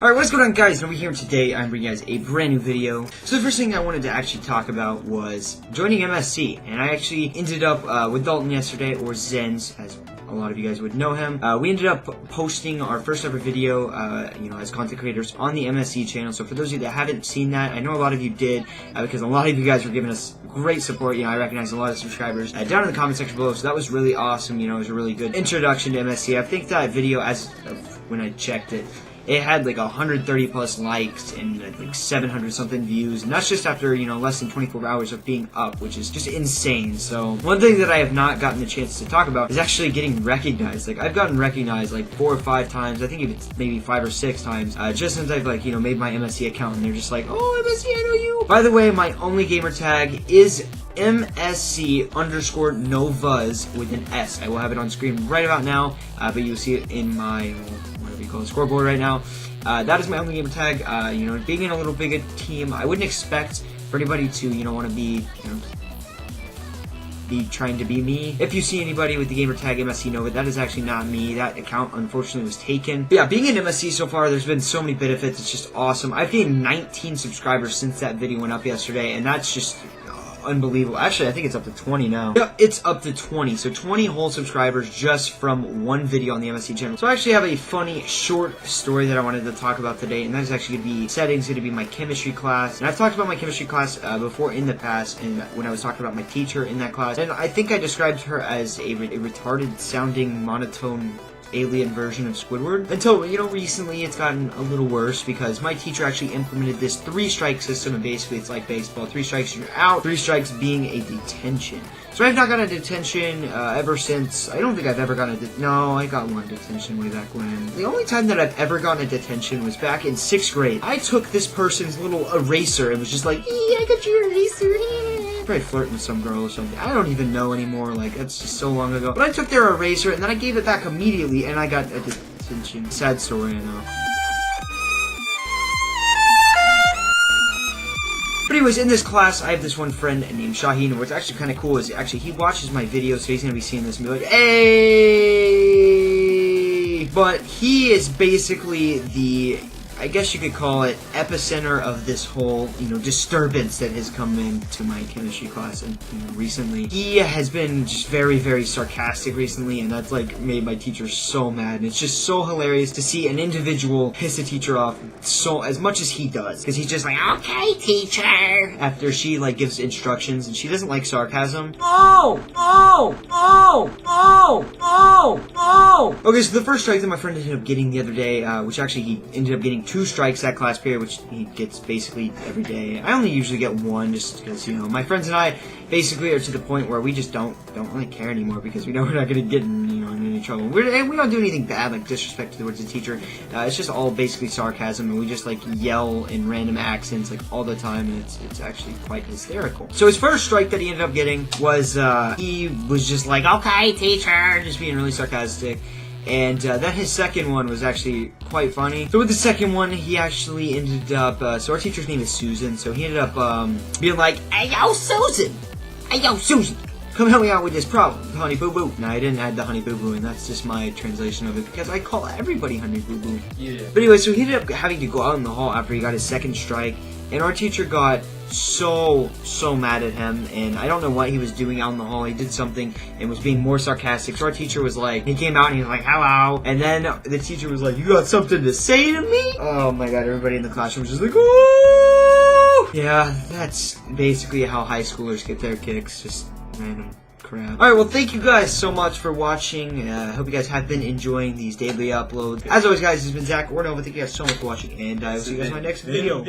Alright, what's going on, guys? Over here today, I'm bringing you guys a brand new video. So the first thing I wanted to actually talk about was joining MSC, and I actually ended up with Dalton yesterday, or Zenz, as a lot of you guys would know him. We ended up posting our first ever video, as content creators on the MSC channel. So for those of you that haven't seen that, I know a lot of you did, because a lot of you guys were giving us great support. I recognize a lot of subscribers down in the comment section below, so that was really awesome. It was a really good introduction to MSC. I think that video, as of when I checked it, it had like 130 plus likes and like 700 something views, and that's just after, less than 24 hours of being up, which is just insane. So one thing that I have not gotten the chance to talk about is actually getting recognized. Like, I've gotten recognized like 4 or 5 times, I think it's maybe 5 or 6 times, just since I've made my MSC account, and they're just like, oh, MSC, I know you. By the way, my only gamer tag is MSC_Novas with an S. I will have it on screen right about now, but you'll see it in my scoreboard right now. That is my only gamer tag. Being in a little bigger team, I wouldn't expect for anybody to, want to be trying to be me. If you see anybody with the gamer tag MSC Nova, that is actually not me. That account unfortunately was taken. But yeah, being in MSC so far, there's been so many benefits. It's just awesome. I've gained 19 subscribers since that video went up yesterday, and that's just unbelievable. Actually, I think it's up to 20 now. Yep, it's up to 20. So 20 whole subscribers just from one video on the MSC channel. So I actually have a funny short story that I wanted to talk about today, and that is actually going to be settings, going to be my chemistry class. And I've talked about my chemistry class before in the past, and when I was talking about my teacher in that class, and I think I described her as a retarded sounding monotone alien version of Squidward, until recently it's gotten a little worse, because my teacher actually implemented this 3-strike system, and basically it's like baseball: 3 strikes you're out, 3 strikes being a detention. So I've not gotten a detention ever since. I don't think I've ever gotten no, I got one detention way back when. The only time that I've ever gotten a detention was back in 6th grade. I took this person's little eraser and was just like, I got your eraser. Probably flirting with some girl or something. I don't even know anymore. Like, that's just so long ago. But I took their eraser and then I gave it back immediately, and I got a detention. Sad story, I know. But anyways, in this class, I have this one friend named Shaheen, and what's actually kind of cool is actually he watches my videos, so he's going to be seeing this and be like, hey! But he is basically the, I guess you could call it, epicenter of this whole, disturbance that has come into my chemistry class, and recently. He has been just very, very sarcastic recently, and that's made my teacher so mad, and it's just so hilarious to see an individual piss a teacher off so as much as he does, because he's just like, okay, teacher, after she gives instructions, and she doesn't like sarcasm. Okay, so the first strike that my friend ended up getting the other day, which actually he ended up getting 2 strikes that class period, which he gets basically every day. I only usually get 1, just because, my friends and I basically are to the point where we just don't really care anymore, because we know we're not going to get in, in any trouble. And we don't do anything bad, like disrespect towards the teacher. It's just all basically sarcasm, and we just yell in random accents all the time, and it's actually quite hysterical. So his first strike that he ended up getting was he was just like, okay, teacher, just being really sarcastic. And then his second one was actually quite funny. So with the second one, he actually ended up, so our teacher's name is Susan, so he ended up being like, hey yo Susan, come help me out with this problem, honey boo boo. Now I didn't add the honey boo boo, and that's just my translation of it, because I call everybody honey boo boo. Yeah. But anyway, so he ended up having to go out in the hall after he got his second strike, and our teacher got so mad at him, and I don't know what he was doing out in the hall. He did something and was being more sarcastic. So our teacher was like, he came out and he was like, hello, and then the teacher was like, you got something to say to me? Oh my god, everybody in the classroom was just like, oh! Yeah, that's basically how high schoolers get their kicks, just random crap. Alright, well, thank you guys so much for watching. I hope you guys have been enjoying these daily uploads. As always, guys, this has been Zach or Nova. Thank you guys so much for watching, and I will see you guys in my next video.